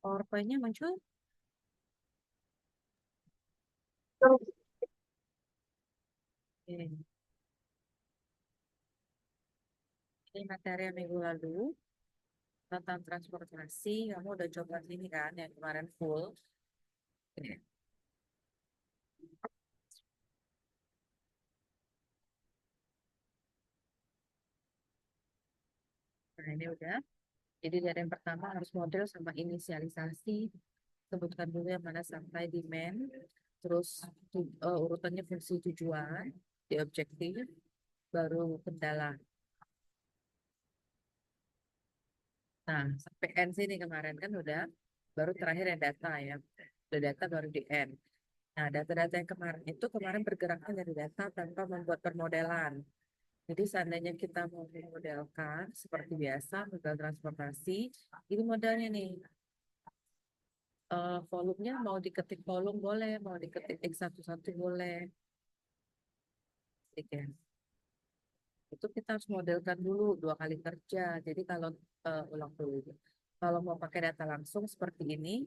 PowerPoint-nya muncul. Oke. Ini materi yang minggu lalu tentang transportasi. Kamu udah coba ini kan yang kemarin full. Nah, ini udah. Jadi dari yang pertama harus model sama inisialisasi. Sebutkan dulu yang mana sampai demand. Terus urutannya fungsi tujuan, di objektif, baru kendala. Nah, sampai N sini kemarin kan udah. Baru terakhir yang data ya. Udah data baru di N. Nah, data-data yang kemarin itu kemarin bergeraknya dari data tanpa membuat permodelan. Jadi seandainya kita mau memodelkan seperti biasa, model transportasi, ini modalnya nih. Volumenya mau diketik volume boleh, mau diketik X11 boleh. Gitu ya. Itu kita harus modelkan dulu 2 kali kerja. Jadi kalau ulang dulu. Kalau mau pakai data langsung seperti ini,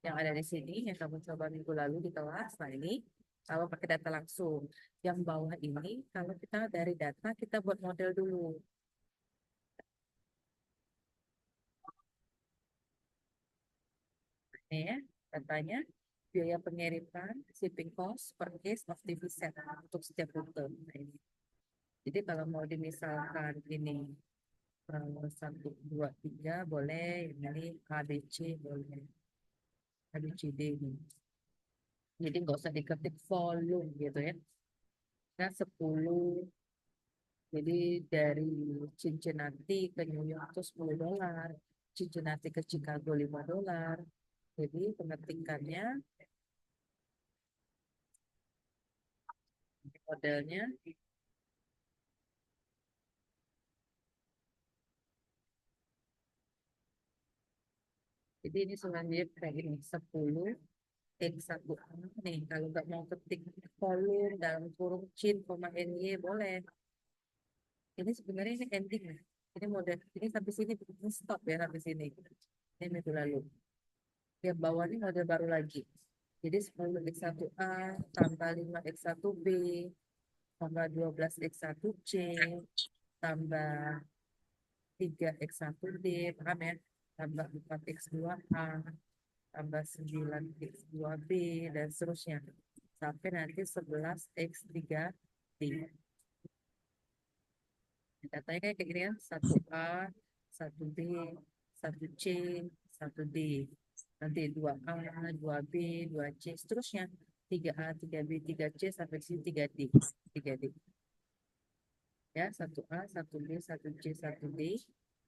yang ada di sini, yang kamu coba minggu lalu di kelas, nah ini, kalau pakai data langsung. Yang bawah ini, kalau kita dari data, kita buat model dulu. Ini ya, datanya, biaya pengiriman, shipping cost per case of TV set untuk setiap rute. Nah, ini. Jadi kalau mau dimisalkan ini 1, 2, 3 boleh, ini ABC boleh, ABCD ini. Jadi nggak usah diketik volume gitu ya. Nah, 10, jadi dari Cincinnati ke New York itu $10, Cincinnati ke Chicago $5. Jadi pengetikannya modelnya. Jadi ini selanjutnya kayak ini 10 X1 nih. Kalau nggak mau ketik volume dalam kurung cin, koma NY boleh. Ini sebenarnya ini ending ya. Ini model ini sampai sini ini stop ya sampai sini. Ini minggu lalu. Yang bawah ini model baru lagi. Jadi 10 X1A tambah 5 X1B tambah 12 X1C tambah 3 X1D, paham ya? Tambah 4 X2A tambah 9 X2B dan seterusnya sampai nanti 11 X3D. Datanya kayak gini ya, 1A, 1B, 1C, 1D. Nanti 2A, 2B, 2C, seterusnya. 3A, 3B, 3C, sampai sini 3D. 3D. Ya, 1A, 1B, 1C, 1D.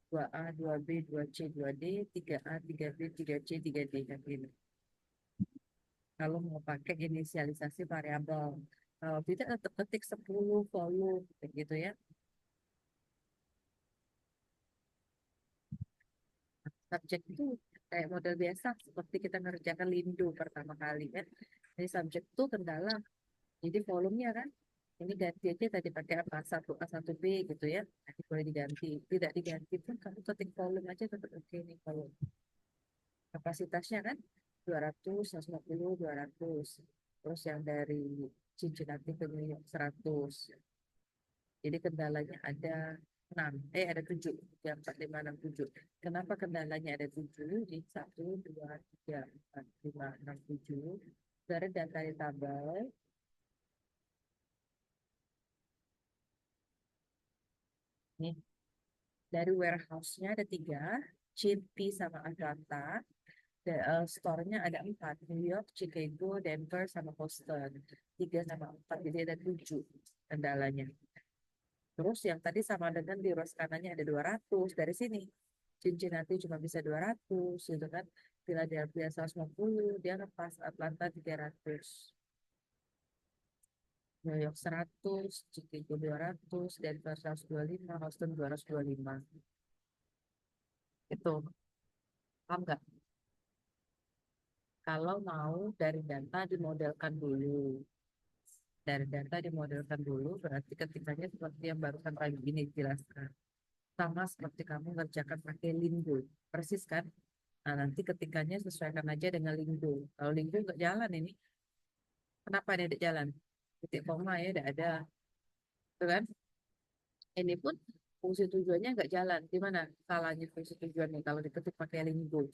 2A, 2B, 2C, 2D. 3A, 3B, 3C, 3D. Kayak gini. Kalau mau pakai inisialisasi variabel. Kalau tidak, tetap ketik 10 volume. Kayak gitu ya. Subjek itu kayak model biasa seperti kita mengerjakan Lindo pertama kali kan. Jadi subjek itu kendala. Jadi volumenya kan ini ganti aja tadi pakai apa 1A 1B gitu ya. Nanti boleh diganti. Tidak diganti pun kamu ketik volume aja tetap oke nih kalau kapasitasnya kan 200, 150, 200. Terus yang dari Cincinnati ke New York 100. Jadi kendalanya ada 6, ada 7, 3, 4, 5, 6, 7. Kenapa kendalanya ada 7? Di 1, 2, 3, 4, 5, 6, 7. Dari data di tabel, nih, dari warehouse-nya ada 3, Chimpy sama Atlanta. Store-nya ada 4, New York, Chicago, Denver, sama Boston. 3 sama 4, jadi ada 7 kendalanya. Terus yang tadi sama dengan di ruas kanannya ada 200 dari sini. Cincinnati cuma bisa 200 gitu kan. Philadelphia 150, dia lepas Atlanta 300. New York 100, Chicago 200, Denver 125, Houston 225. Itu, paham nggak? Kalau mau dari data dimodelkan dulu. Dari data dimodelkan dulu, berarti ketikanya seperti yang barusan pagi ini dijelaskan. Sama seperti kamu ngerjakan pakai Lindo. Persis kan? Nah, nanti ketikanya sesuaikan aja dengan linggo. Kalau linggo nggak jalan ini, kenapa ini tidak jalan? Titik koma ya, tidak ada. Tuh kan? Ini pun fungsi tujuannya nggak jalan. Gimana salahnya fungsi tujuannya kalau diketik pakai linggo?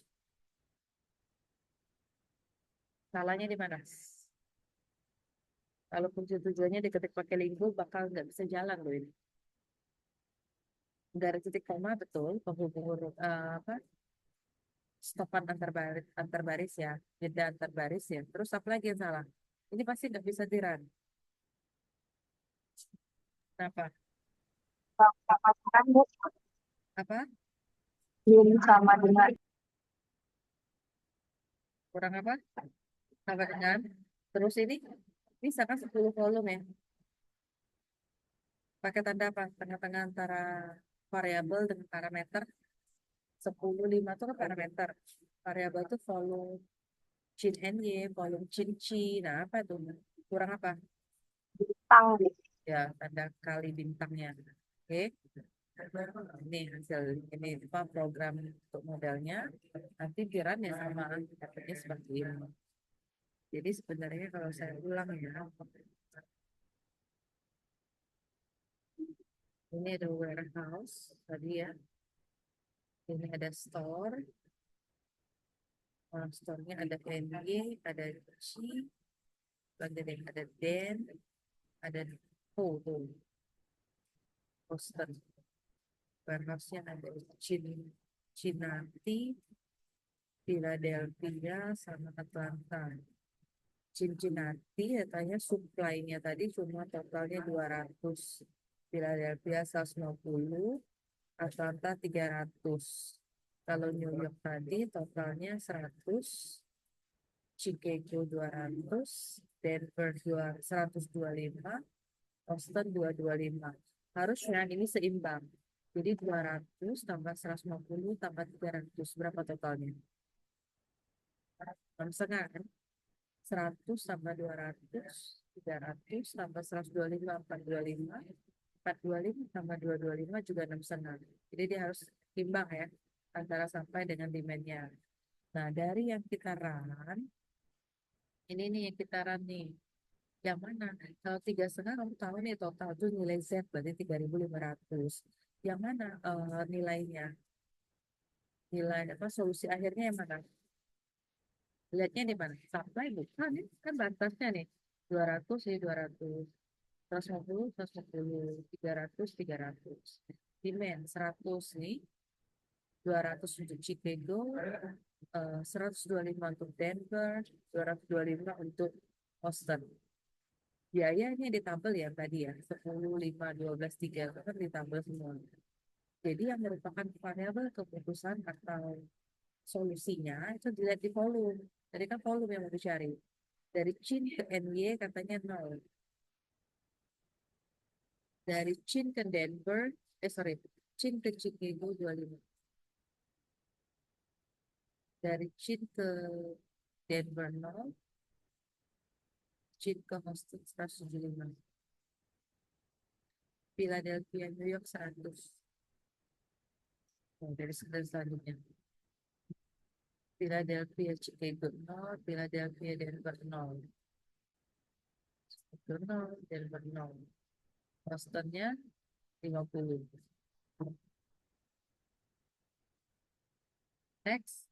Salahnya di mana? Kalau fungsi tujuannya diketik pakai linggo bakal nggak bisa jalan loh ini. Dari titik koma betul, penghubung huruf apa? Stopan antar baris ya, jeda antar baris ya. Terus apa lagi yang salah? Ini pasti nggak bisa dirun. Kenapa? Kan Bu, Apa? belum sama dengan Kurang apa? Sama dengan. Terus ini bisa kan 10 volume ya? Pakai tanda apa? Tengah-tengah antara variabel dengan parameter. 10 5 itu kan parameter. Variabel itu volume chin NY, volume chin chi. Nah, apa itu? Kurang apa? bintang Bu. Ya, tanda kali bintangnya. Oke. Ini hasil ini apa program untuk modelnya. Nanti pikirannya sama dapatnya seperti ini. Jadi sebenarnya kalau saya ulang ya, ini ada warehouse tadi ya. Ini ada store. Store-nya ada NY, ada C, ada Den, ada tuh, poster. Warehouse-nya ada Cincinnati, Philadelphia, sama Atlanta. Cincinnati katanya supply-nya tadi cuma totalnya 200. Philadelphia 150, Atlanta 300. Kalau New York tadi totalnya 100, Chicago 200, Denver 125, Boston 225. Harusnya ini seimbang. Jadi 200 tambah 150 tambah 300. Berapa totalnya? 6,5 kan? 100 tambah 200, 300 tambah 125, 425. 425 tambah 225 juga 6,5. Jadi dia harus timbang ya antara supply dengan demand-nya. Nah, dari yang kita run, ini nih yang kita run nih. Yang mana? Kalau 3,5 kamu tahu nih total tuh nilai Z berarti 3.500. Yang mana nilainya? Nilai apa solusi akhirnya yang mana? Lihatnya di mana? Supply bukan nih, kan batasnya nih. 200 sih 200. 150, 150, 300, 300. Demand 100 nih, 200 untuk Chicago, 125 untuk Denver, 225 untuk Boston. Biayanya ditabel ya tadi ya, 10, 5, 12, 3, itu kan ditabel semua. Jadi yang merupakan variabel keputusan atau solusinya itu dilihat di volume. Tadi kan volume yang mau dicari. Dari Chin ke NY katanya 0. Dari Chin ke Denver, sorry, Chin ke Chicago 25. Dari Chin ke Denver 0, Chin ke Houston 175. Philadelphia, New York 100. Oh, dari selanjutnya. Philadelphia, Chicago 0, Philadelphia, Denver 0. Chicago 0, Denver 0. Bostonnya 50. Next,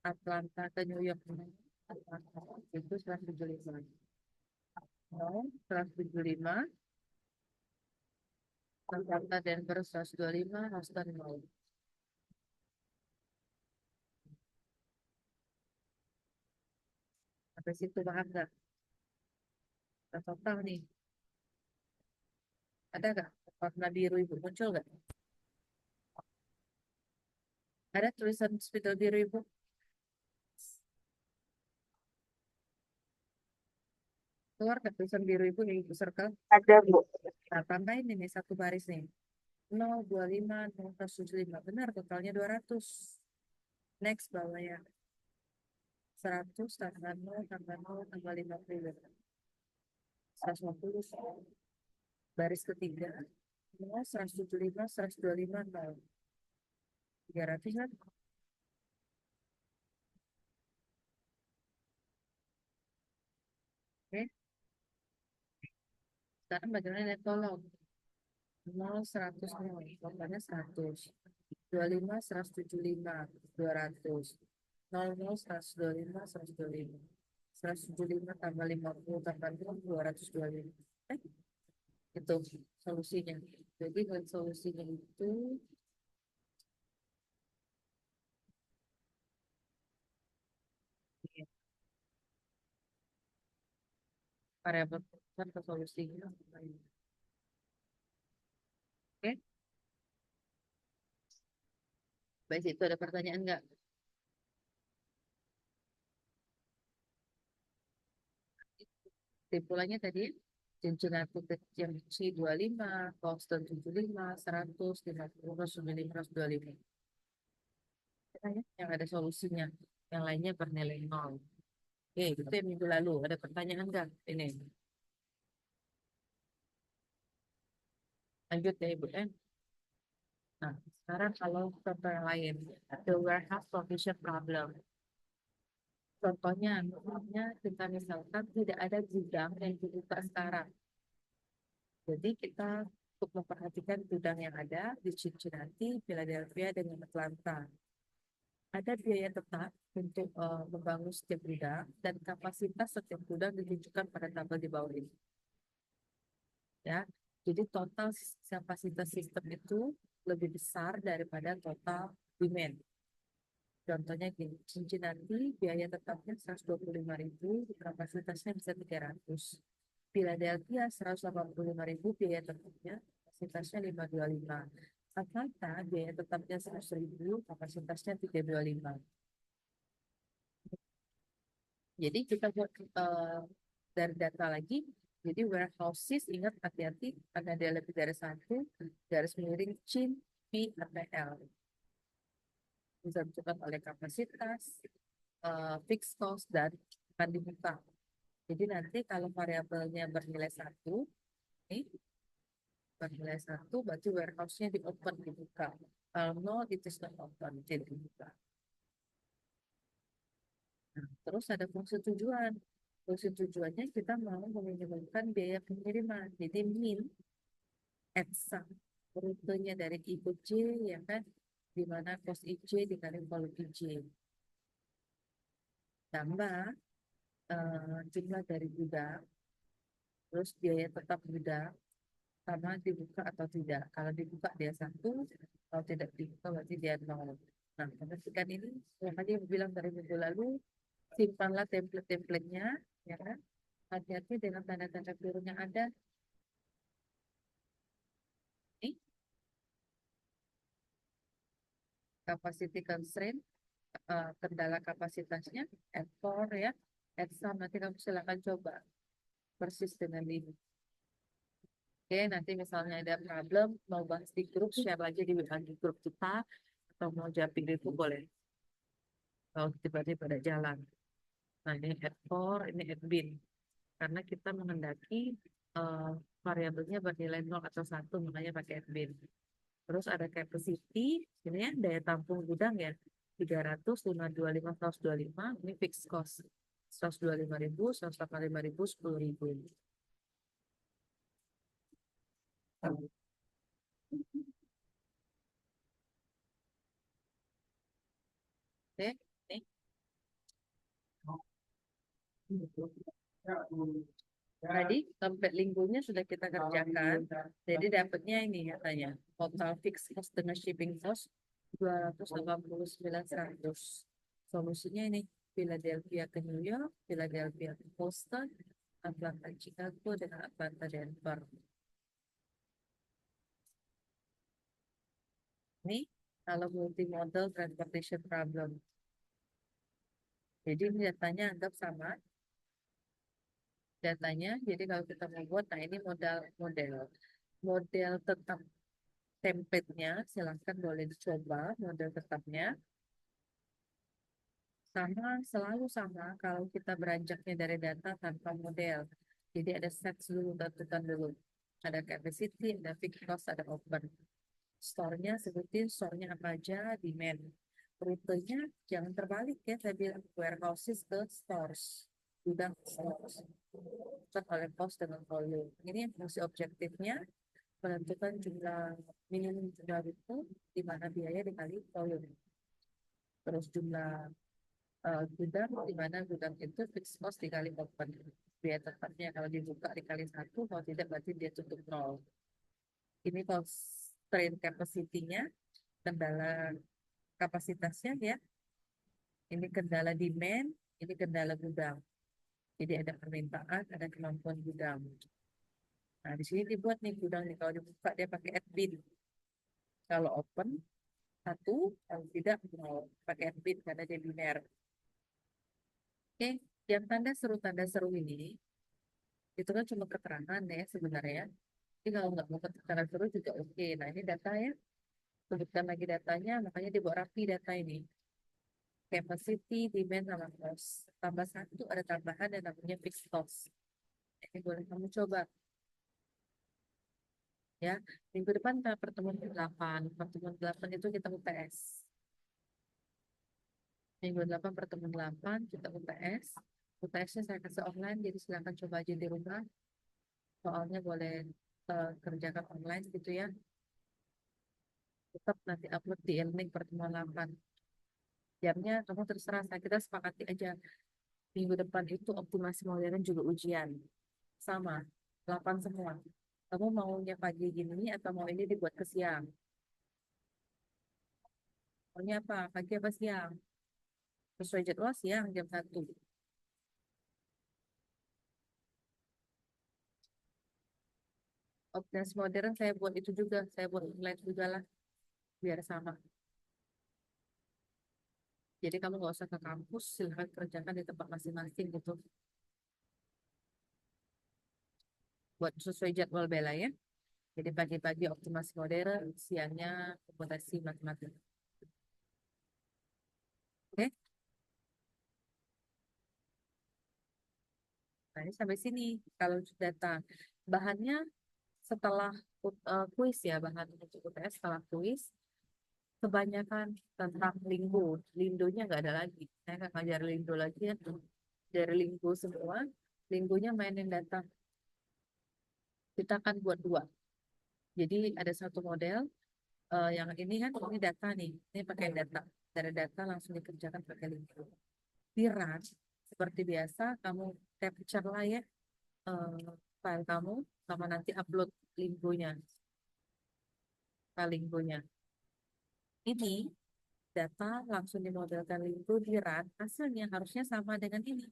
Atlanta ke New York. Atlanta itu 175. 0, 175. Atlanta, Denver 125, Houston 0. Sampai situ paham nggak? Kita total nih. Ada nggak? Warna biru ibu muncul nggak? Ada tulisan spidol biru ibu? Keluar nggak tulisan biru ibu yang ibu circle? Ada Bu. Nah, tambahin ini satu baris nih. 025, 075. Benar, totalnya 200. Next bawahnya. 100 tambah 0 tambah 0 tambah 50. 150. Baris ketiga. 0, 175, 125, 0. 300 kan? Oke, sekarang bagaimana lihat kolom? 0, 100, 0. Korbannya 100. 25, 175, 200. 00, 125, 125. 175 tambah 50 tambah 0, 225. Itu solusinya. Jadi solusinya itu ya, variabel kan ke solusinya. Oke, baik itu ada pertanyaan nggak? Kesimpulannya tadi, cincin aku yang C 25, Boston 75, 100, 50, 175, 125. Yang ada solusinya. Yang lainnya bernilai nol. Oke, itu yang minggu lalu. Ada pertanyaan nggak? Ini. Lanjut ya, Ibu. Nah, sekarang kalau contoh yang lain. The warehouse provision problem. Contohnya, misalnya kita misalkan tidak ada gudang yang dibuka sekarang. Jadi kita untuk memperhatikan gudang yang ada di Cincinnati, Philadelphia, dengan Atlanta. Ada biaya tetap untuk membangun setiap gudang dan kapasitas setiap gudang ditunjukkan pada tabel di bawah ini. Ya, jadi total kapasitas sistem itu lebih besar daripada total demand. Contohnya gini, Cincinnati biaya tetapnya 125.000, kapasitasnya bisa 300. Philadelphia 185.000, biaya tetapnya, kapasitasnya 525. Atlanta biaya tetapnya 100.000, kapasitasnya 325. Jadi kita buat dari data lagi. Jadi warehouses, ingat hati-hati karena dia lebih dari satu, garis miring CIN P APL. Bisa ditentukan oleh kapasitas, fixed cost, dan akan dibuka. Jadi nanti kalau variabelnya bernilai satu, nih, bernilai satu, berarti warehouse-nya di open, dibuka. Kalau nol, itu not open, jadi dibuka. Nah, terus ada fungsi tujuan. Fungsi tujuannya kita mau meminimalkan biaya pengiriman. Jadi min EPSA, rutenya dari I ke J, ya kan, di mana kos IJ dikali volume IJ. Tambah jumlah dari gudang, terus biaya tetap gudang, sama dibuka atau tidak. Kalau dibuka dia satu, kalau tidak dibuka berarti dia nol. Nah, pastikan ini, yang tadi yang bilang dari minggu lalu, simpanlah template-templatenya, ya kan? Hati-hati dengan tanda-tanda kurung yang ada. Ini capacity constraint, kendala kapasitasnya, F4 ya, F-sum, nanti kamu silakan coba persis dengan ini. Oke, nanti misalnya ada problem, mau bahas di grup, share aja di WA di grup kita, atau mau japin itu boleh. Kalau tiba-tiba ada jalan. Nah, ini head ini head bin. Karena kita menghendaki eh, variabelnya bernilai 0 atau satu, makanya pakai head bin. Terus ada capacity, ini ya daya tampung gudang ya, 300, 525, 125, ini fixed cost. 125.000, 185.000, 10.000. Oke, nih. Tadi template lingkunya sudah kita kerjakan. Jadi dapatnya ini katanya. Total fixed cost dengan shipping cost 289.100. Solusinya ini Philadelphia ke New York, Philadelphia ke Boston, Atlanta Chicago, dan Atlanta Denver. Ini kalau multimodal transportation problem. Jadi ini datanya anggap sama. Datanya, jadi kalau kita mau buat, nah ini model. Model tetap template-nya, silahkan boleh dicoba model tetapnya. Sama, selalu sama kalau kita beranjaknya dari data tanpa model. Jadi ada set dulu, tentukan dulu. Ada capacity, ada fixed cost, ada open. Store-nya, sebutin store-nya apa aja, demand. Rutenya jangan terbalik ya, saya bilang warehouses ke stores. gudang cost. Cut oleh cost dengan volume. Ini fungsi objektifnya menentukan jumlah minimum jumlah itu di mana biaya dikali volume. Terus jumlah gudang di mana gudang itu fixed cost dikali open. Biaya tetapnya kalau dibuka dikali satu, kalau tidak berarti dia tutup nol. Ini constraint capacity-nya, kendala kapasitasnya ya. Ini kendala demand, ini kendala gudang. Jadi ada permintaan, ada kemampuan gudang. Nah, di sini dibuat nih gudang nih. Kalau dibuka dia pakai admin. Kalau open satu, kalau tidak mau pakai admin karena dia biner. Oke, yang tanda seru ini itu kan cuma keterangan ya sebenarnya. Tapi kalau nggak mau keterangan seru juga oke. Nah ini data ya, sebutkan lagi datanya, makanya dibuat rapi data ini. Capacity, demand, sama cost. Tambah satu ada tambahan yang namanya fixed cost. Ini boleh kamu coba ya. Minggu depan kita pertemuan ke-8. Pertemuan 8 itu kita UTS. Minggu 8 pertemuan 8 kita UTS. UTS-nya saya kasih online, jadi silakan coba aja di rumah. Soalnya boleh kerjakan online gitu ya. Tetap nanti upload di link pertemuan 8. Jamnya kamu terserah, saya kita sepakati aja. Minggu depan itu optimasi modern juga ujian. Sama, 8 semua. Kamu maunya pagi gini atau mau ini dibuat ke siang? Maunya apa? Pagi apa siang? Sesuai jadwal siang jam 1. Optimasi modern saya buat itu juga. Saya buat online juga lah. Biar sama. Jadi kamu nggak usah ke kampus, silahkan kerjakan di tempat masing-masing gitu. Buat sesuai jadwal Bella ya. Jadi pagi-pagi optimasi modern, siangnya komputasi matematika. Oke? Nah, ini sampai sini. Kalau data bahannya setelah kuis ya, bahan untuk UTS setelah kuis, kebanyakan tentang Linggo. Lindonya nggak ada lagi. Saya nggak ngajar Lindo lagi ya. Dari Linggo semua, Linggonya mainin data. Kita akan buat dua. Jadi ada satu model, yang ini kan ini data nih. Ini pakai data. Dari data langsung dikerjakan pakai Linggo. Di run, seperti biasa, kamu capture lah ya file kamu, sama nanti upload Linggonya, file Linggonya. Ini data langsung dimodelkan Linggo di run, hasilnya harusnya sama dengan ini.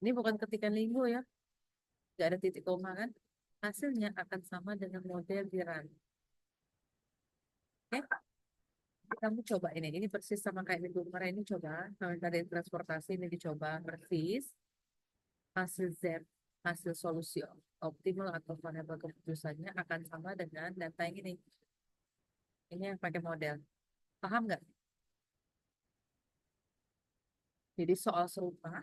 Ini bukan ketikan Linggo ya, nggak ada titik koma kan? Hasilnya akan sama dengan model di run. Oke, kamu coba ini. Ini persis sama kayak minggu kemarin ini coba. Kalau tadi transportasi ini dicoba persis. Hasil Z, hasil solusi optimal atau variabel keputusannya akan sama dengan data yang ini. Ini yang pakai model. Paham nggak? Jadi soal serupa,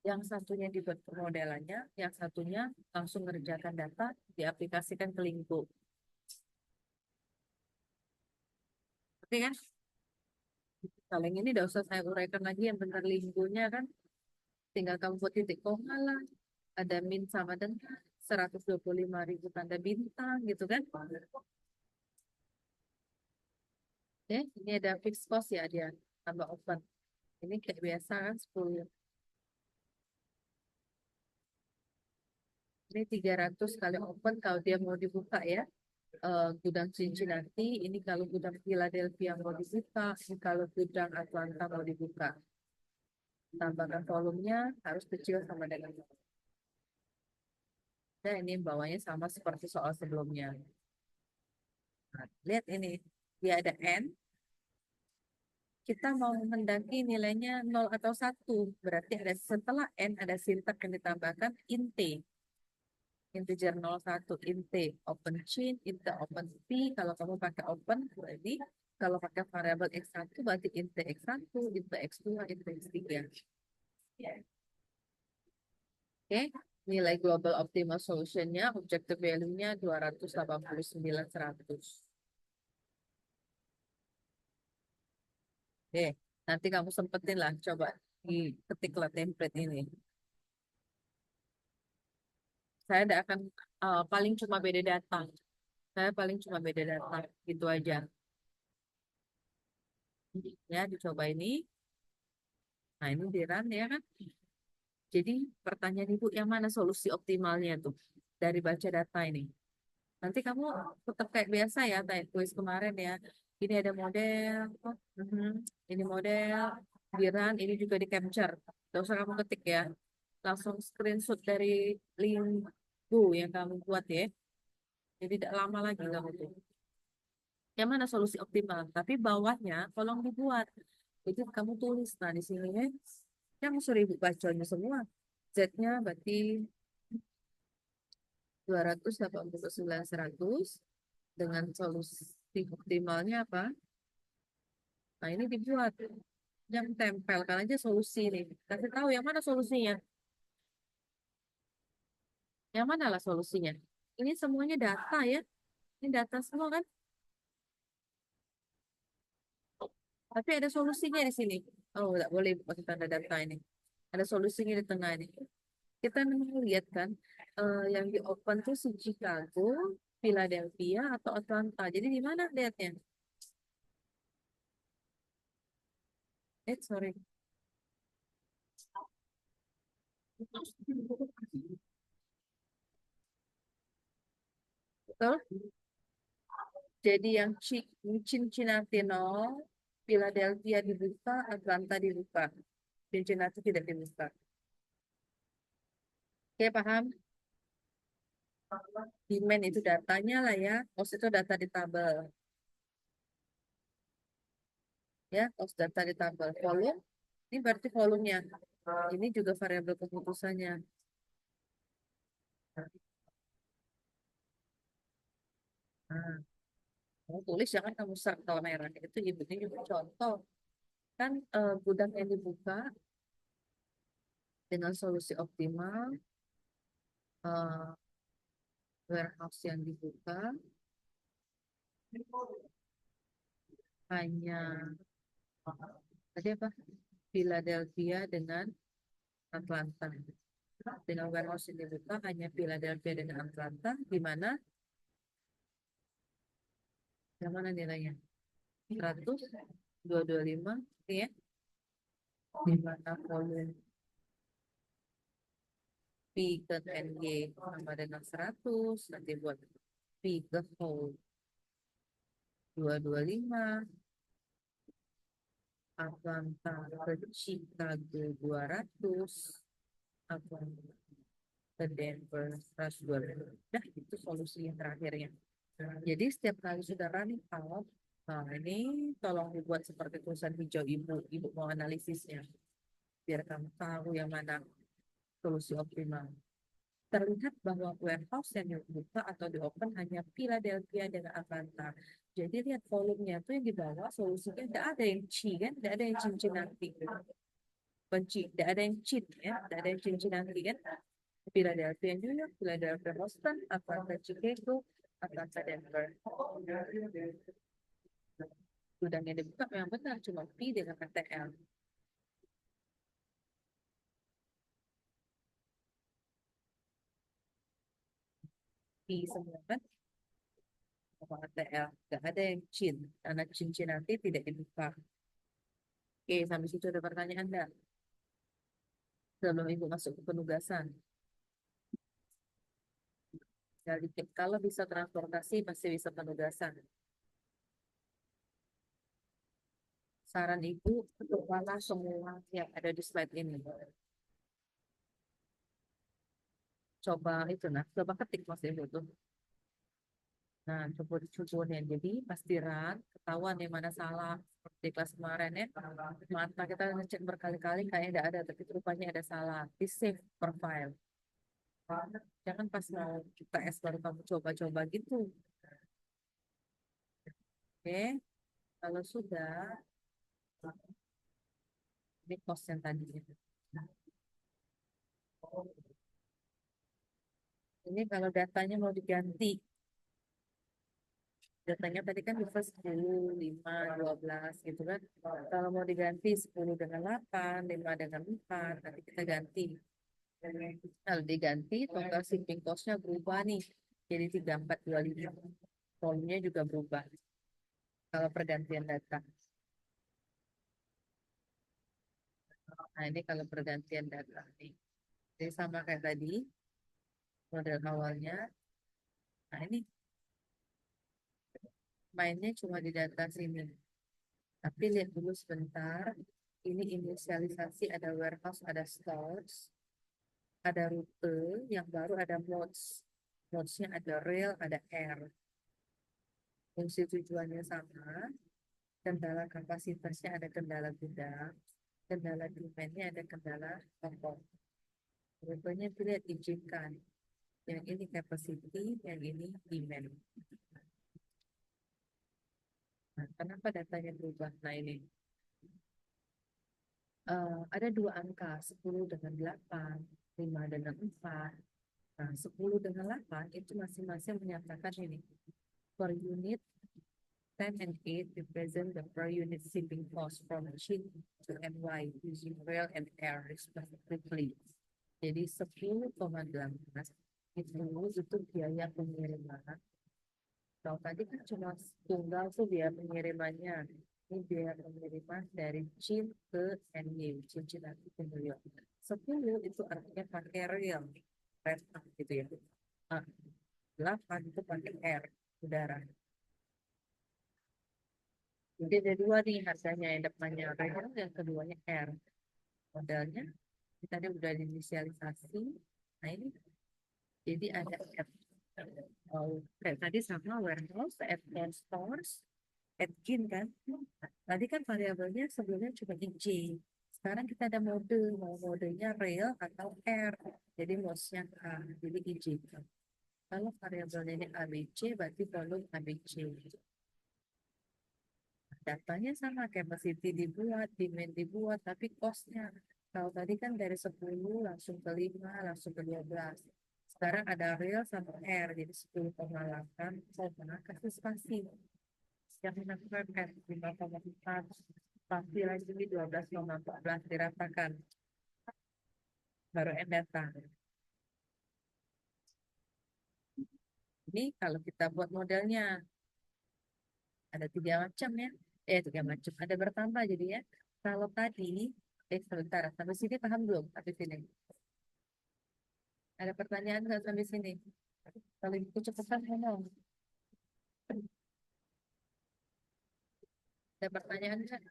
yang satunya dibuat permodelannya, yang satunya langsung mengerjakan data, diaplikasikan ke Linggo. Oke kan? Kalau yang ini udah usah saya uraikan lagi yang benar Linggonya kan. Tinggal kamu buat titik koma lah. Ada min sama dengan 125.000 tanda bintang gitu kan. Oke, ini ada fixed cost ya dia. Tambah open. Ini kayak biasa kan 10. Ini 300 kali open kalau dia mau dibuka ya. Gudang Cincinnati, ini kalau gudang Philadelphia mau dibuka, ini kalau gudang Atlanta mau dibuka. Tambahkan volumenya harus kecil sama dengan. Dan ini bawahnya sama seperti soal sebelumnya. Nah, lihat ini, dia ada N, kita mau mendaki nilainya 0 atau 1. Berarti ada setelah N ada sintak yang ditambahkan int. Integer 01 int open chain, int open p. Kalau kamu pakai open, berarti kalau pakai variabel x1 berarti int x1, int x2, int x3. Oke, nilai global optimal solutionnya, objective value-nya 289.100. Oke, nanti kamu sempetin lah, coba diketiklah template ini. Saya tidak akan paling cuma beda data. Saya paling cuma beda data, gitu aja. Ya, dicoba ini. Nah, ini di run ya kan. Jadi pertanyaan Ibu yang mana solusi optimalnya tuh dari baca data ini? Nanti kamu tetap kayak biasa ya, kayak kuis kemarin ya. Ini ada model, ini model, di run, ini juga di capture. Gak usah kamu ketik ya. Langsung screenshot dari link Go yang kamu buat ya. Jadi tidak lama lagi kamu tuh. Yang mana solusi optimal? Tapi bawahnya tolong dibuat. Jadi kamu tulis. Nah di sini ya, yang 1000 bacanya semua. Z-nya berarti 289.100 dengan solusi optimalnya apa? Nah, ini dibuat yang tempelkan aja solusi nih. Kasih tahu yang mana solusinya. Yang mana lah solusinya? Ini semuanya data ya. Ini data semua kan? Tapi ada solusinya di sini. Oh, nggak boleh pakai tanda data ini. Ada solusinya di tengah ini. Kita memang lihat kan, yang di open tuh si Chicago, Philadelphia, atau Atlanta. Jadi di mana lihatnya? Sorry. Betul? Jadi yang Cincinnati nol, Philadelphia dibuka, Atlanta dibuka. Cincinnati tidak dibuka. Oke, paham? Demand itu datanya lah ya. Cost itu data di tabel. Ya, cost data di tabel. Volume, ini berarti volumenya. Ini juga variabel keputusannya. Nah, kamu tulis jangan kamu search kalau merah. Itu ibunya juga contoh. Kan gudang yang dibuka dengan solusi optimal, eh, warehouse yang dibuka hanya tadi apa? Philadelphia dengan Atlanta. Dengan warehouse yang dibuka hanya Philadelphia dengan Atlanta, di mana yang mana nilainya? 100, 225, ya, di mana volume P ke NG sama dengan 100, nanti buat P ke whole 225, Atlanta ke Chicago 200, Atlanta ke Denver 120. Nah, itu solusi yang terakhirnya. Jadi setiap kali sudah running out, nah ini tolong dibuat seperti tulisan hijau ibu, ibu mau analisisnya, biar kamu tahu yang mana solusi optimal. Terlihat bahwa warehouse yang dibuka atau di open hanya Philadelphia dan Atlanta. Jadi lihat volumenya tuh yang di bawah solusinya tidak ada yang C kan, tidak ada yang Cincinnati. Benci, tidak ada yang cheat ya, tidak ada yang Cincinnati kan. Philadelphia New York, Philadelphia Boston, Atlanta Chicago, Atlanta Denver. Gudang yang dibuka memang benar cuma P dengan ATL. P semua kan sama ATL. Gak ada yang chin. Karena cincin nanti tidak dibuka. Oke, sampai situ ada pertanyaan enggak? Sebelum Ibu masuk ke penugasan. Jadi, kalau bisa transportasi, pasti bisa penugasan. Saran Ibu, untuk mana semua yang ada di slide ini. Coba itu, nah, coba ketik Mas Ibu tuh. Nah, coba dicucurin. Jadi, pasti run, ketahuan yang mana salah. Seperti kelas kemarin ya. Mata kita ngecek berkali-kali, kayaknya tidak ada, tapi rupanya ada salah. Di save profile. Jangan pas mau UTS baru kamu coba-coba gitu. Oke, kalau sudah, ini cost yang tadi. Ini kalau datanya mau diganti. Datanya tadi kan di first 10, 5, 12 gitu kan. Kalau mau diganti 10 dengan 8, 5 dengan 4, nanti kita ganti. Kalau diganti, total shipping cost-nya berubah nih. Jadi 3425. Volumenya juga berubah. Kalau pergantian data. Nah, ini kalau pergantian data nih. Jadi sama kayak tadi, model awalnya. Nah, ini mainnya cuma di data sini. Tapi lihat dulu sebentar. Ini inisialisasi, ada warehouse, ada stores, ada rute, yang baru ada modes. Modesnya ada rail, ada air. Fungsi tujuannya sama, kendala kapasitasnya ada kendala gudang, kendala demandnya ada kendala toko. Rupanya dilihat izinkan. Yang ini capacity, yang ini demand. Nah, kenapa datanya berubah? Nah ini ada dua angka, 10 dengan 8, 5 dengan 4. Nah, 10 dengan 8 itu masing-masing menyatakan ini. Per unit 10 and 8 represent the per unit shipping cost from Chin to NY using rail and air respectively. Jadi 10,18 itu biaya pengiriman. Kalau tadi kan cuma tunggal tuh biaya pengirimannya. Ini biaya pengiriman dari Chin ke NY, Cincinnati ke New York. 10 itu artinya pakai rail, kereta gitu ya. Ah, 8 itu pakai air, udara. Jadi ada dua nih harganya, yang depannya rail, yang keduanya air. Modalnya kita udah diinisialisasi. Nah ini jadi ada app. Oh, kayak tadi sama warehouse, add-on stores, add-in kan. Tadi kan variabelnya sebelumnya cuma IJ. Sekarang kita ada mode, mau modenya rail atau air. Jadi mode-nya A, jadi IJ. Kalau variabelnya ini ABC, berarti volume ABC. Datanya sama, capacity dibuat, demand dibuat, tapi cost-nya. Kalau tadi kan dari 10 langsung ke 5, langsung ke 12. Sekarang ada real sama R, jadi 10,8 sama kasih spasi. Yang menentukan R 5,4, spasi lagi 12,14 diratakan. Baru N datang. Ini kalau kita buat modelnya, ada tiga macam ya. Tiga macam. Ada bertambah jadi ya. Kalau tadi, sebentar, sampai sini paham belum? Sampai sini. Ada pertanyaan nggak sampai sini? Kalau itu cepetan ngomong. Ada pertanyaan nggak?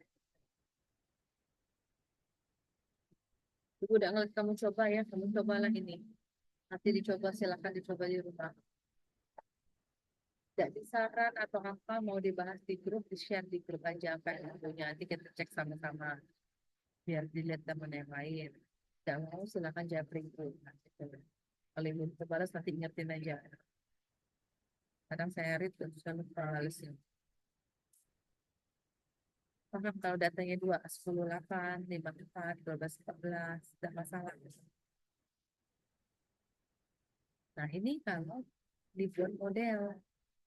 Ibu udah ngeliat kamu coba ya, kamu cobalah ini. Nanti dicoba, silakan dicoba di rumah. Jadi saran atau apa mau dibahas di grup, di-share di grup aja apa yang punya. Nanti kita cek sama-sama biar dilihat teman yang lain. Tidak mau silakan japri grup. Kalau ibu terbalas nanti ingetin aja. Kadang saya read terus kan paralysnya. Paham kalau datanya 2, 10, 8, 5, 4, 12, 14, tidak masalah. Nah, ini kalau dibuat model.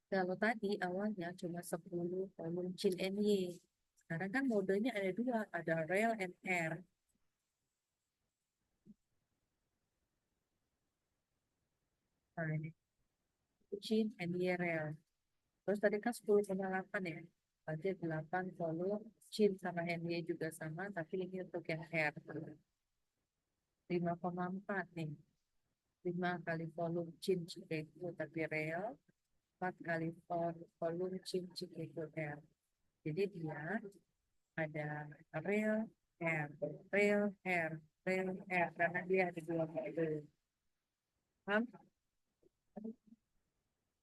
Kalau tadi awalnya cuma 10 volume Chin and Y. Sekarang kan modenya ada dua, ada rail and air. Nah, ini Chin and Y rail. Terus tadi kan 10,8 ya. Berarti 8 volume Chin sama NY juga sama, tapi ini untuk yang air. 5,4 nih. 5 kali volume Chin Chicago tapi rail. 4 kali volume Chin Chicago air. Jadi dia ada rail, air, rail, air, rail, air. Karena dia ada dua mode. Paham?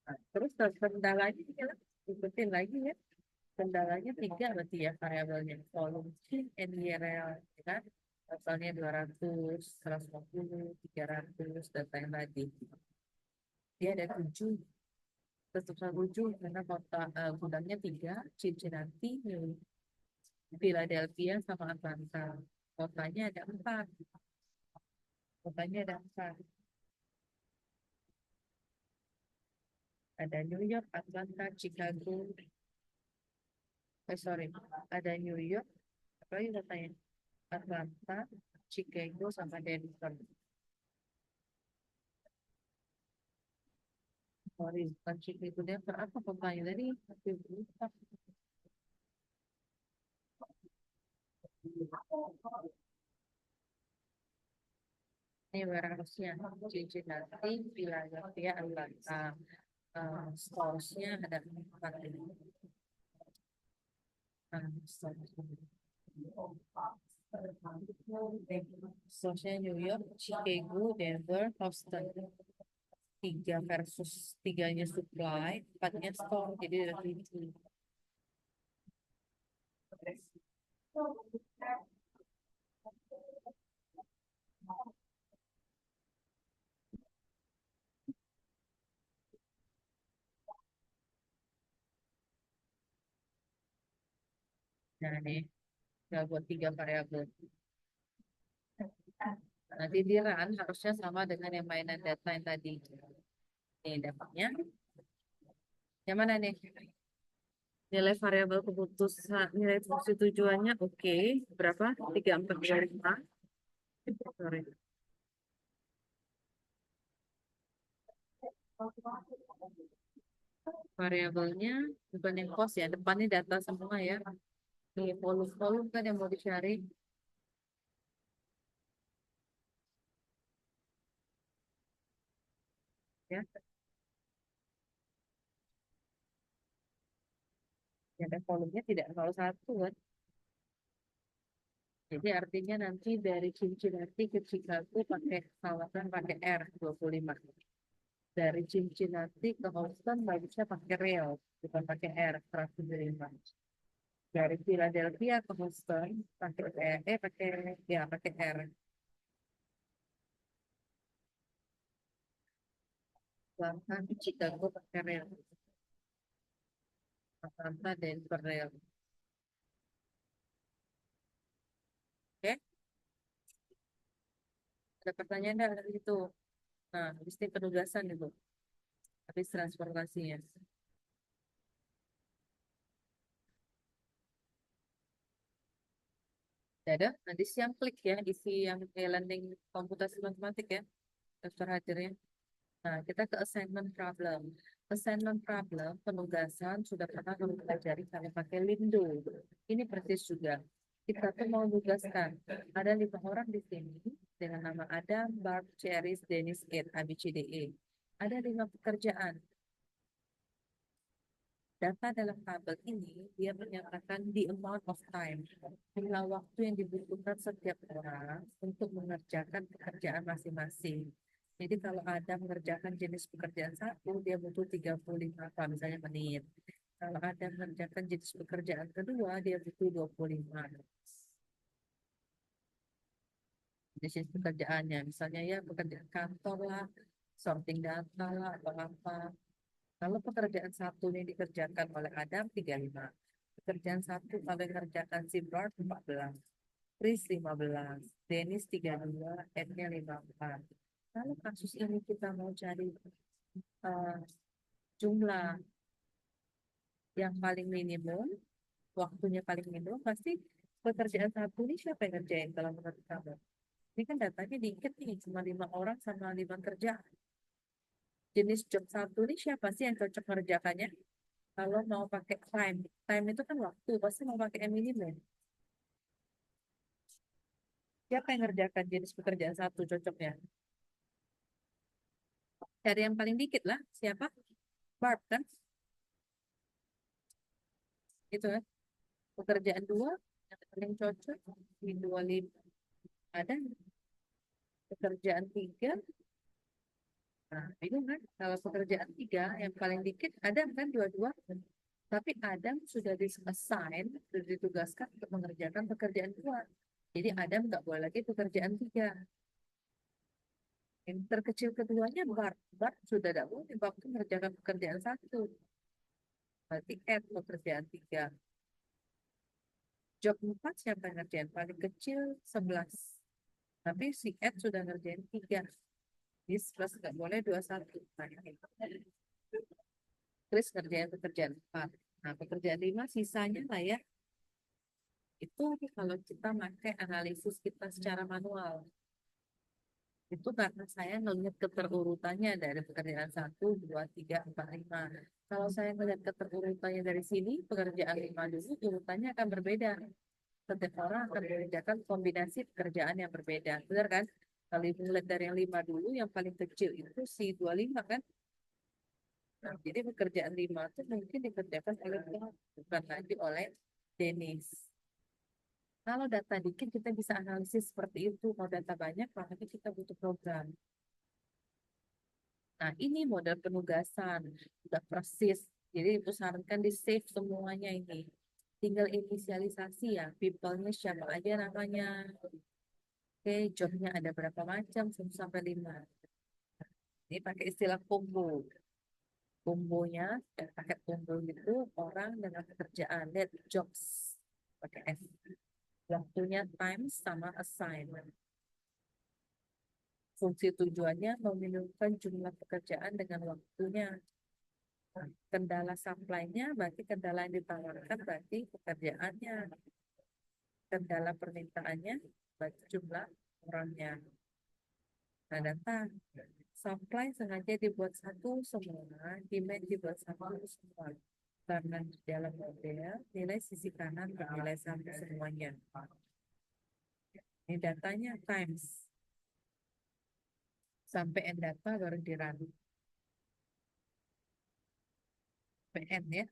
Nah, terus kendalanya ya, ikutin lagi ya. Kendalanya tiga berarti ya variabelnya. Volume Chin and URL. Ya kan? Asalnya 200, 150, 300, data yang tadi. Dia ada 7. Tetap 7 karena kota gudangnya 3, Cincinnati, Philadelphia, sama Atlanta. Kotanya ada 4. Kotanya ada 4. Ada New York, Atlanta, Chicago. Sorry. Ada New York, apa lagi katanya? Atlanta, Chicago, sama Denver. Sorry, bukan chip itu dia apa pertanyaan tadi? Tapi lupa. Ini warehouse-nya cincin nanti wilayah dia anggota stores-nya ada 4 ini. Store-nya. Stores-nya New York, Chicago, Denver, Houston. 3 versus 3-nya supply, 4-nya store. Jadi ada 7. Nah, nih, udah buat 3 variabel. Nanti di run harusnya sama dengan yang mainan data yang tadi. Nih, dapatnya. Yang mana nih? Nilai variabel keputusan, nilai fungsi tujuannya oke. Berapa? 3425. Sorry. Variabelnya bukan yang cost ya. Depannya data semua ya. Nih, volume kan yang mau dicari. Ya, ada volumenya tidak 01 kan. Jadi artinya nanti dari Cincinnati ke Chicago pakai kawasan pakai R 25. Dari Cincinnati ke Houston bagusnya pakai rail, bukan pakai R 175. Dari Philadelphia ke Houston pakai pakai ya pakai R. Atlanta ke Chicago pakai rail. Atlanta Denver rail. Oke, ada pertanyaan dari itu. Nah, habis ini penugasan itu, habis transportasinya. Ya ada, nanti siang klik ya, isi yang landing komputasi matematik ya, daftar hadirnya. Nah, kita ke assignment problem. Assignment problem, penugasan sudah pernah kamu pelajari kalau pakai Lindo. Ini persis juga. Kita tuh mau tugaskan. Ada 5 orang di sini dengan nama Adam, Barb, Cheris, Dennis, Ed, ABCDE. Ada 5 pekerjaan. Data dalam tabel ini dia menyatakan the amount of time, jumlah waktu yang dibutuhkan setiap orang untuk mengerjakan pekerjaan masing-masing. Jadi kalau ada mengerjakan jenis pekerjaan satu, dia butuh 35 apa misalnya menit. Kalau ada mengerjakan jenis pekerjaan kedua, dia butuh 25 jenis pekerjaannya. Misalnya ya pekerjaan kantor lah, sorting data lah, atau apa. Kalau pekerjaan satu ini dikerjakan oleh Adam 35. Pekerjaan satu kalau yang kerjakan si Bart 14. Chris 15. Dennis 32. Ednya 54. Kalau kasus ini kita mau cari eh, jumlah yang paling minimum, waktunya paling minimum, pasti pekerjaan satu ini siapa yang ngerjain kalau menurut kamu? Ini kan datanya dikit nih, cuma 5 orang sama 5 kerjaan. Jenis job satu ini siapa sih yang cocok mengerjakannya? Kalau mau pakai time, time itu kan waktu, pasti mau pakai yang minimum. Siapa yang ngerjakan jenis pekerjaan satu cocoknya? Cari yang paling dikit lah. Siapa? Barb kan? Itu kan. Pekerjaan dua yang paling cocok di 25. Ada pekerjaan tiga. Nah, itu kan. Kalau pekerjaan tiga yang paling dikit ada kan dua-dua. Tapi Adam sudah di-assign, sudah ditugaskan untuk mengerjakan pekerjaan dua. Jadi Adam nggak boleh lagi pekerjaan tiga. Yang terkecil keduanya Bart. Bart sudah tidak boleh waktu mengerjakan pekerjaan satu. Berarti add pekerjaan tiga. Job 4 siapa yang ngerjain? Paling kecil 11. Tapi si Ed sudah ngerjain 3. This plus nggak boleh 21. Nah, ini. Chris ngerjain pekerjaan 4. Nah, pekerjaan 5 sisanya lah ya. Itu kalau kita pakai analisis kita secara manual. Itu karena saya ngelihat keterurutannya dari pekerjaan 1, 2, 3, 4, 5. Kalau saya melihat keterurutannya dari sini, pekerjaan 5 dulu, urutannya akan berbeda. Setiap orang akan mengerjakan kombinasi pekerjaan yang berbeda. Benar kan? Kalau ibu melihat dari yang 5 dulu, yang paling kecil itu si 25 kan? Nah, jadi pekerjaan 5 itu mungkin dikerjakan oleh Tuhan, bukan lagi oleh Denis. Kalau data dikit kita bisa analisis seperti itu. Kalau data banyak, makanya kita butuh program. Nah, ini model penugasan, udah persis. Jadi itu sarankan di save semuanya ini. Tinggal inisialisasi ya, people-nya siapa aja namanya. Oke, jobnya ada berapa macam, 1 sampai 5. Ini pakai istilah combo. Combonya, pakai combo itu orang dengan pekerjaan. Lihat jobs, pakai S. Waktunya time sama assignment. Fungsi tujuannya meminimumkan jumlah pekerjaan dengan waktunya. Kendala supply-nya berarti kendala yang ditawarkan berarti pekerjaannya. Kendala permintaannya berarti jumlah orangnya. Nah, data supply sengaja dibuat satu semua, demand dibuat satu semua. Karena di dalam model nilai sisi kanan bernilai sama semuanya. Ini datanya times sampai n data baru dirun. PN ya,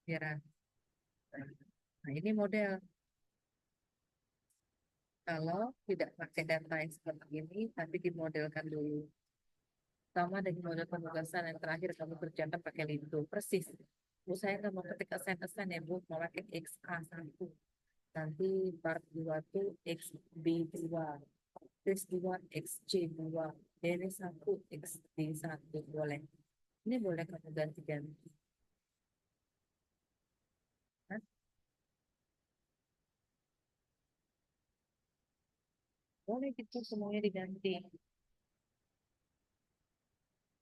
dirun. Nah, ini model. Kalau tidak pakai data yang seperti ini, tapi dimodelkan dulu. Sama dengan model penugasan yang terakhir kamu kerjakan pakai Lintu. Persis. Bu, saya nggak mau ketik assign ya, Bu. Mau pakai XA1. Nanti part 2 tuh XB2. X2, XC2. DN1, XD1. Boleh. Ini boleh kamu ganti-ganti. Hah? Boleh gitu semuanya diganti.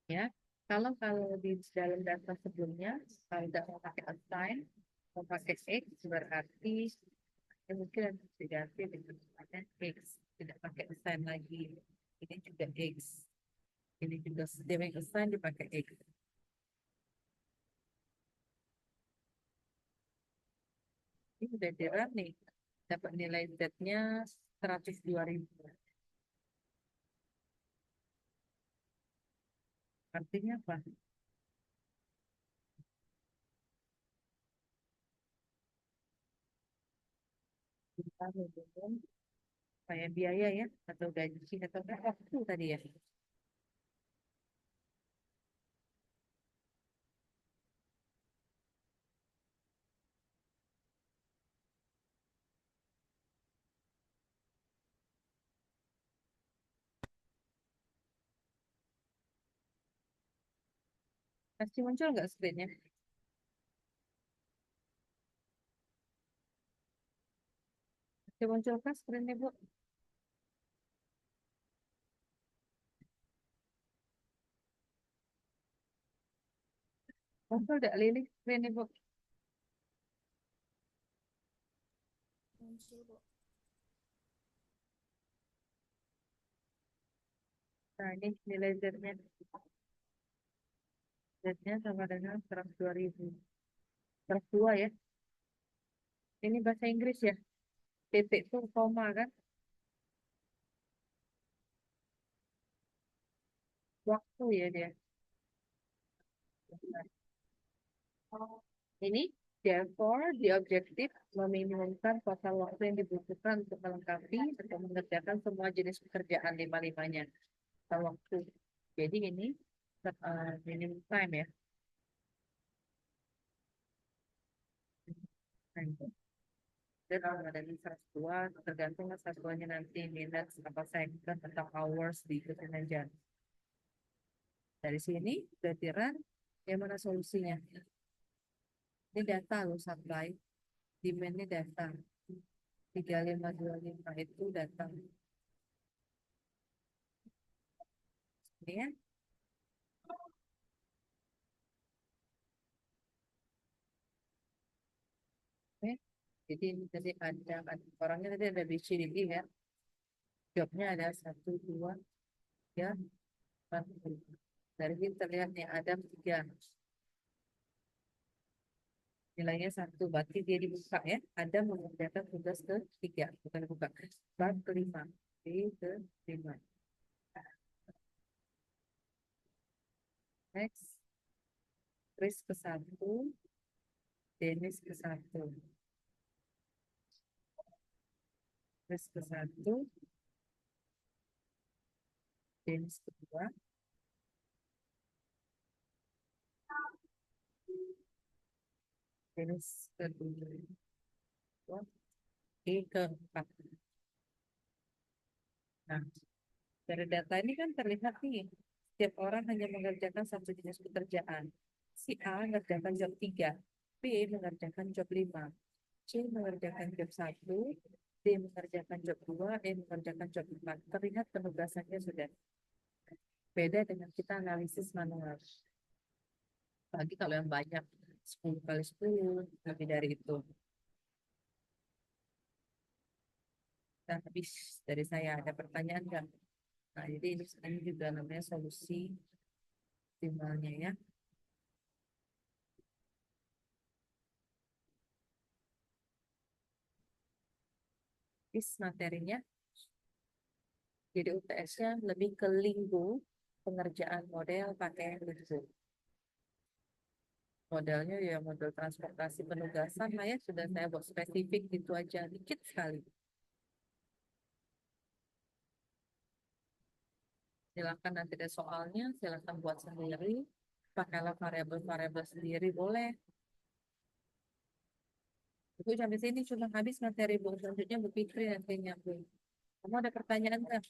Ya, kalau kalau di dalam data sebelumnya, kalau tidak mau pakai assign, mau pakai X, berarti ya mungkin harus diganti dengan X, tidak pakai assign lagi. Ini juga X, ini juga dengan assign dipakai X. Ini udah di run nih, dapat nilai Z-nya 102.000. Artinya apa? Kita ngomong kayak biaya ya, atau gaji, atau waktu tadi ya. Masih muncul nggak screen-nya? Masih muncul kan screen-nya, Bu? Muncul nggak Lili screen-nya, Bu? Muncul, Bu. Nah, ini nilai Z-nya. Z-nya sama dengan 102.000. 102 ya. Ini bahasa Inggris ya. Titik tuh koma kan. Waktu ya dia. Ini therefore di objektif meminimumkan total waktu yang dibutuhkan untuk melengkapi atau mengerjakan semua jenis pekerjaan lima-limanya. Total waktu. Jadi ini minimum time ya. Dan ada di 102, tergantung satuannya nanti minutes, apa second, atau hours diikutin aja. Dari sini berarti run, yang mana solusinya? Ini data loh supply, demand-nya data. 3525 itu data. Ini ya. Oke. Jadi ini tadi ada orangnya tadi ada di sini ya. Jobnya ada 1, 2. Ya, dari sini terlihat nih ada 3. Nilainya 1. Berarti dia dibuka ya. Ada mengerjakan tugas ke-3. Bukan buka. Bab ke-5. B ke-5. Next. Chris ke-1. Dennis ke-1. Chris ke-1. Dennis ke-2. Dennis ke-2. E ke-4. Nah, dari data ini kan terlihat nih, setiap orang hanya mengerjakan satu jenis pekerjaan. Si A mengerjakan job 3, B mengerjakan job 5, C mengerjakan job 1, D mengerjakan job 2, E mengerjakan job 4. Terlihat penugasannya sudah beda dengan kita analisis manual. Apalagi kalau yang banyak, 10 kali 10, lebih dari itu. Nah, habis dari saya ada pertanyaan nggak? Nah, jadi ini juga namanya solusi optimalnya ya. Is materinya, jadi UTS-nya lebih ke linggo pengerjaan model pakai linggo. Modelnya ya model transportasi penugasan lah ya, sudah saya buat spesifik gitu aja, dikit sekali. Silakan nanti ada soalnya, silakan buat sendiri. Pakailah variabel-variabel sendiri boleh. Itu sampai sini cuma habis materi Bu. Selanjutnya Bu Fitri nantinya Bu. Kamu ada pertanyaan nggak?